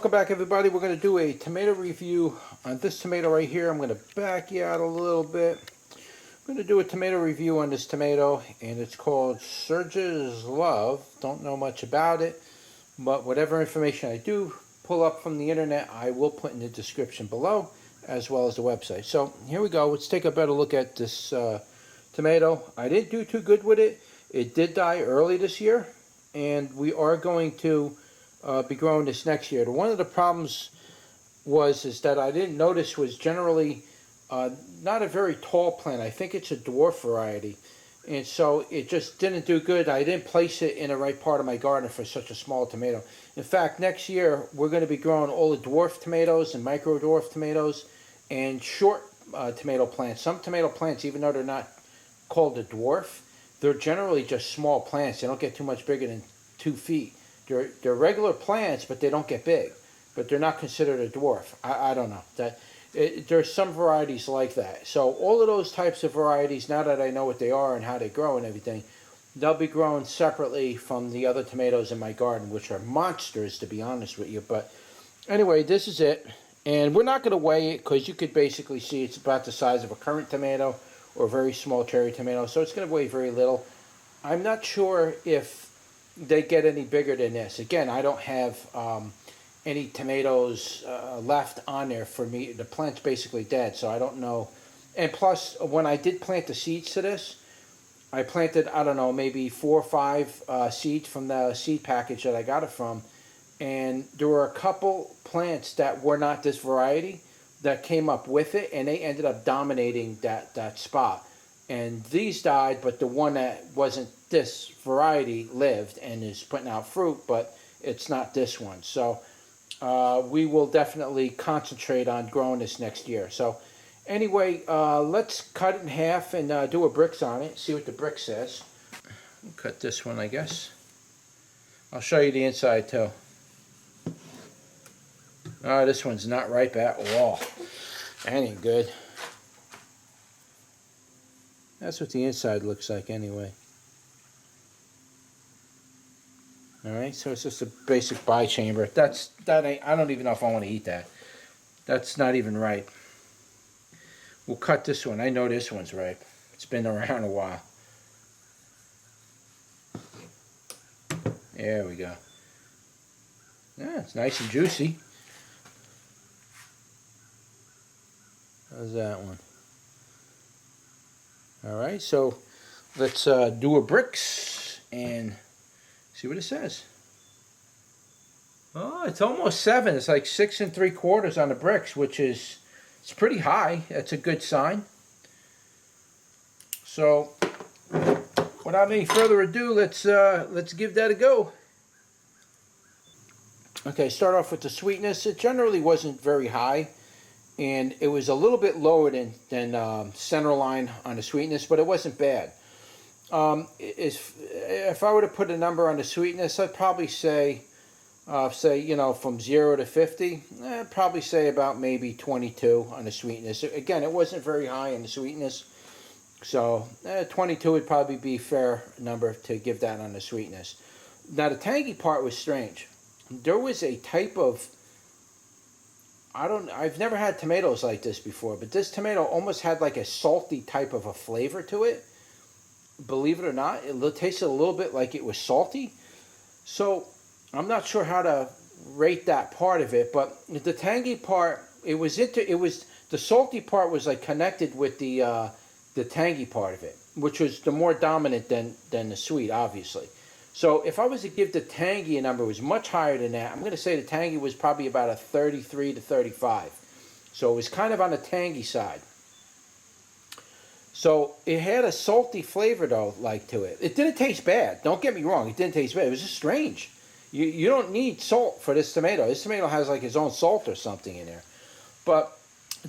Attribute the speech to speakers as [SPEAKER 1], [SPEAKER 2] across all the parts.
[SPEAKER 1] welcome back everybody. We're going to do a tomato review on this tomato right here. I'm going to back you out a little bit. I'm going to do a tomato review on this tomato, and it's called Sirja's Love. Don't know much about it, but whatever information I do pull up from the internet, I will put in the description below, as well as the website. So here we go. Let's take a better look at this tomato. I didn't do too good with it. It did die early this year, and we are going to be growing this next year. One of the problems is that I didn't notice was generally not a very tall plant. I think it's a dwarf variety, and so it just didn't do good. I didn't place it in the right part of my garden for such a small tomato. In fact, next year we're going to be growing all the dwarf tomatoes and micro dwarf tomatoes and short tomato plants. Some tomato plants, even though they're not called a dwarf, they're generally just small plants. They don't get too much bigger than 2 feet. They're regular plants, but they don't get big. But they're not considered a dwarf. I don't know. There's some varieties like that. So all of those types of varieties, now that I know what they are and how they grow and everything, they'll be grown separately from the other tomatoes in my garden, which are monsters, to be honest with you. But anyway, this is it. And we're not going to weigh it because you could basically see it's about the size of a currant tomato or a very small cherry tomato. So it's going to weigh very little. I'm not sure if they get any bigger than this. Again, I don't have any tomatoes left on there for me. The plant's basically dead, so I don't know. And plus, when I did plant the seeds to this, I planted, I don't know, maybe 4 or 5 seeds from the seed package that I got it from. And there were a couple plants that were not this variety that came up with it, and they ended up dominating that spot. And these died, but the one that wasn't this variety lived and is putting out fruit, but it's not this one. So we will definitely concentrate on growing this next year. So anyway, let's cut it in half and do a bricks on it, see what the brick says. Cut this one, I guess. I'll show you the inside too. Oh, this one's not ripe at all. That ain't good. That's what the inside looks like anyway. Alright, so it's just a basic bichamber. I don't even know if I want to eat that. That's not even ripe. We'll cut this one. I know this one's ripe. It's been around a while. There we go. Yeah, it's nice and juicy. How's that one? Alright, so let's do a bricks and see what it says. Oh, it's almost 7. It's like 6 3/4 on the bricks, which is, it's pretty high. That's a good sign. So, without any further ado, let's give that a go. Okay, start off with the sweetness. It generally wasn't very high, and it was a little bit lower than center line on the sweetness, but it wasn't bad. If I were to put a number on the sweetness, I'd probably say, you know, from 0 to 50, I'd probably say about maybe 22 on the sweetness. Again, it wasn't very high in the sweetness, so 22 would probably be a fair number to give that on the sweetness. Now, the tangy part was strange. There was a type of, I've never had tomatoes like this before, but this tomato almost had like a salty type of a flavor to it. Believe it or not, it tasted a little bit like it was salty. So I'm not sure how to rate that part of it, but the tangy part, the salty part was like connected with the tangy part of it, which was the more dominant than the sweet, obviously. So if I was to give the tangy a number, it was much higher than that. I'm going to say the tangy was probably about a 33 to 35. So it was kind of on the tangy side. So it had a salty flavor though, like to it. It didn't taste bad. Don't get me wrong. It didn't taste bad. It was just strange. You don't need salt for this tomato. This tomato has like its own salt or something in there. But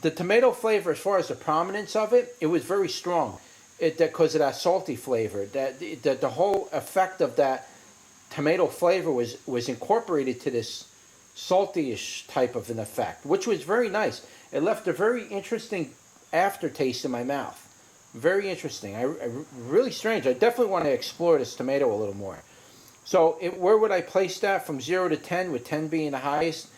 [SPEAKER 1] the tomato flavor, as far as the prominence of it, it was very strong. Because of that salty flavor. The whole effect of that tomato flavor was incorporated to this salty-ish type of an effect, which was very nice. It left a very interesting aftertaste in my mouth. Very interesting. Really strange. I definitely want to explore this tomato a little more. So where would I place that from 0 to 10, with 10 being the highest?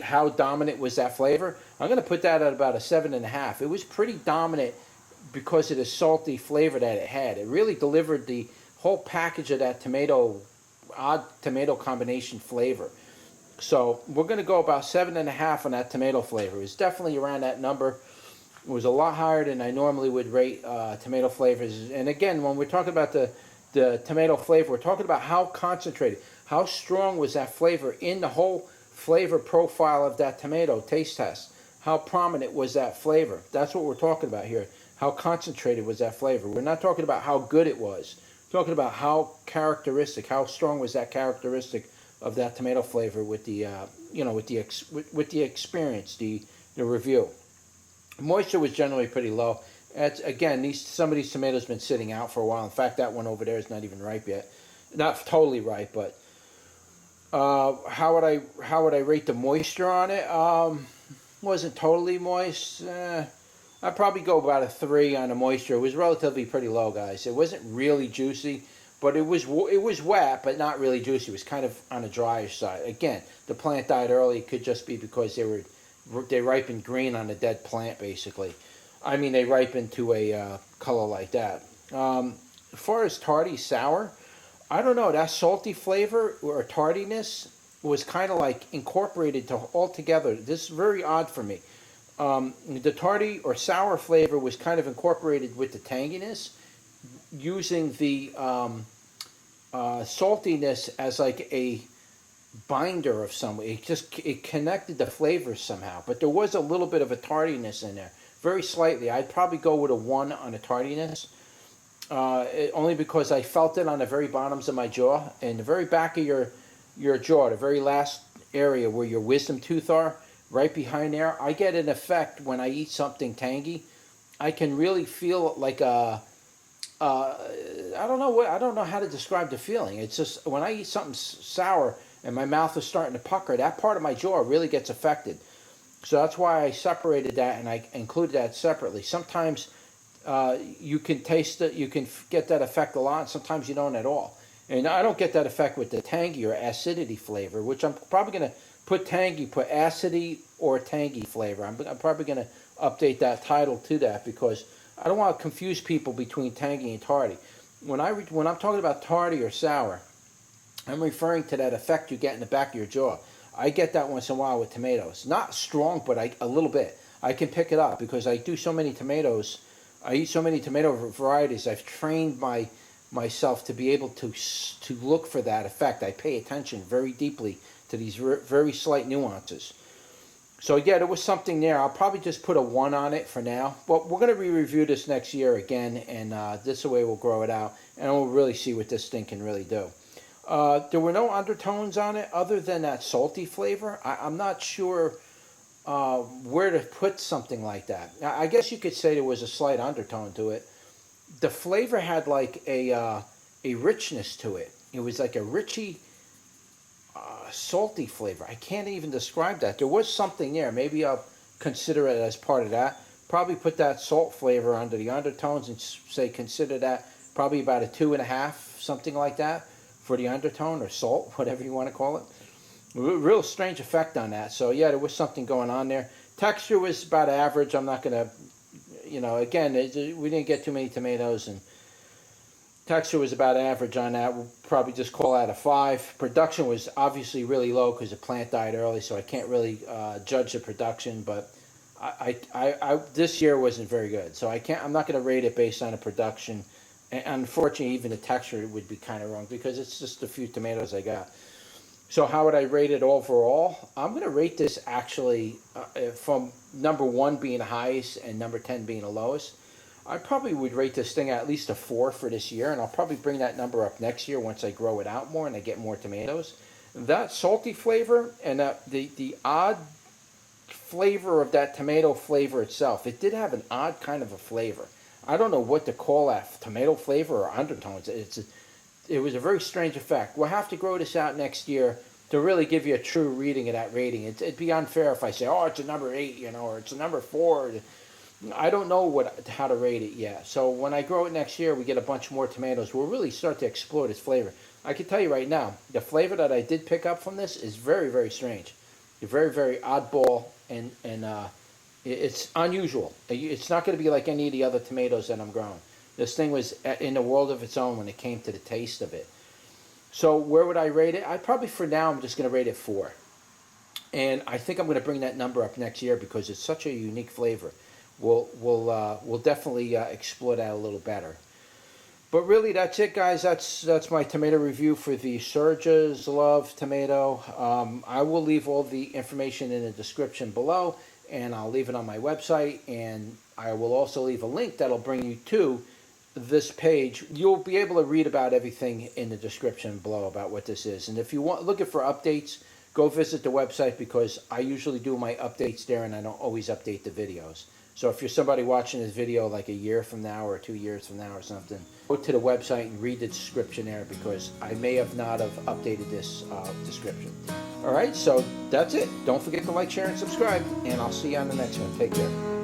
[SPEAKER 1] how dominant was that flavor? I'm going to put that at about a 7.5. It was pretty dominant because of the salty flavor that it had. It really delivered the whole package of that odd tomato combination flavor. So we're going to go about 7.5 on that tomato flavor. It's definitely around that number. It was a lot higher than I normally would rate tomato flavors. And again, when we're talking about the tomato flavor, we're talking about how concentrated, how strong was that flavor in the whole flavor profile of that tomato taste test. How prominent was that flavor? That's what we're talking about here. How concentrated was that flavor? We're not talking about how good it was. We're talking about how characteristic, how strong was that characteristic of that tomato flavor with the with the experience, the review. Moisture was generally pretty low. Again, some of these tomatoes have been sitting out for a while. In fact, that one over there is not even ripe yet. Not totally ripe, but how would I rate the moisture on it? Wasn't totally moist. I'd probably go about a 3 on the moisture. It was relatively pretty low, guys. It wasn't really juicy, but it was wet, but not really juicy. It was kind of on the drier side. Again, the plant died early. It could just be because they ripened green on a dead plant, basically. I mean, they ripened to a color like that. As far as tardy sour, I don't know. That salty flavor or tardiness was kind of like incorporated all together. This is very odd for me. The tardy or sour flavor was kind of incorporated with the tanginess, using the saltiness as like a binder of some way. It connected the flavors somehow, but there was a little bit of a tardiness in there, very slightly. I'd probably go with a 1 on the tardiness, only because I felt it on the very bottoms of my jaw and the very back of your jaw, the very last area where your wisdom tooth are, right behind there. I get an effect when I eat something tangy. I can really feel like I don't know how to describe the feeling. It's just when I eat something sour and my mouth is starting to pucker, that part of my jaw really gets affected. So that's why I separated that and I included that separately. Sometimes you can taste it, you can get that effect a lot, and sometimes you don't at all. And I don't get that effect with the tangy or acidity flavor, which I'm probably going to put acidity or tangy flavor. I'm probably going to update that title to that because I don't want to confuse people between tangy and tardy. When I'm talking about tardy or sour, I'm referring to that effect you get in the back of your jaw. I get that once in a while with tomatoes. Not strong, but a little bit. I can pick it up because I do so many tomatoes. I eat so many tomato varieties. I've trained myself to be able to look for that effect. I pay attention very deeply to these very slight nuances. So yeah, there was something there. I'll probably just put a 1 on it for now. But we're going to re-review this next year again, and this way we'll grow it out, and we'll really see what this thing can really do. There were no undertones on it other than that salty flavor. I'm not sure where to put something like that. I guess you could say there was a slight undertone to it. The flavor had like a richness to it. It was like a richy, salty flavor. I can't even describe that. There was something there. Maybe I'll consider it as part of that. Probably put that salt flavor under the undertones and say consider that probably about a 2.5, something like that, for the undertone or salt, whatever you want to call it. Real strange effect on that. So yeah, there was something going on there. Texture was about average. I'm not going to, again, we didn't get too many tomatoes, and texture was about average on that. We'll probably just call that a 5. Production was obviously really low because the plant died early, so I can't really judge the production. But I this year wasn't very good, so I'm not going to rate it based on the production. And unfortunately, even the texture would be kind of wrong because it's just a few tomatoes I got. So how would I rate it overall? I'm going to rate this actually from number 1 being the highest and number 10 being the lowest. I probably would rate this thing at least a 4 for this year, and I'll probably bring that number up next year once I grow it out more and I get more tomatoes. That salty flavor and the odd flavor of that tomato flavor itself, it did have an odd kind of a flavor. I don't know what to call that, tomato flavor or undertones. It was a very strange effect. We'll have to grow this out next year to really give you a true reading of that rating. It'd be unfair if I say, oh, it's a number 8, or it's a number 4. I don't know how to rate it yet. So when I grow it next year, we get a bunch more tomatoes. We'll really start to explore this flavor. I can tell you right now, the flavor that I did pick up from this is very, very strange. They're very, very oddball, and it's unusual. It's not going to be like any of the other tomatoes that I'm growing. This thing was in a world of its own when it came to the taste of it. So where would I rate it? For now, I'm just going to rate it 4. And I think I'm going to bring that number up next year because it's such a unique flavor. We'll definitely explore that a little better. But really, that's it, guys. That's my tomato review for the Sirja's Love tomato. I will leave all the information in the description below, and I'll leave it on my website, and I will also leave a link that'll bring you to this page. You'll be able to read about everything in the description below about what this is. And if you want looking for updates, go visit the website because I usually do my updates there, and I don't always update the videos. So if you're somebody watching this video like a year from now or 2 years from now or something, go to the website and read the description there because I may have not have updated this description. All right, so that's it. Don't forget to like, share, and subscribe, and I'll see you on the next one. Take care.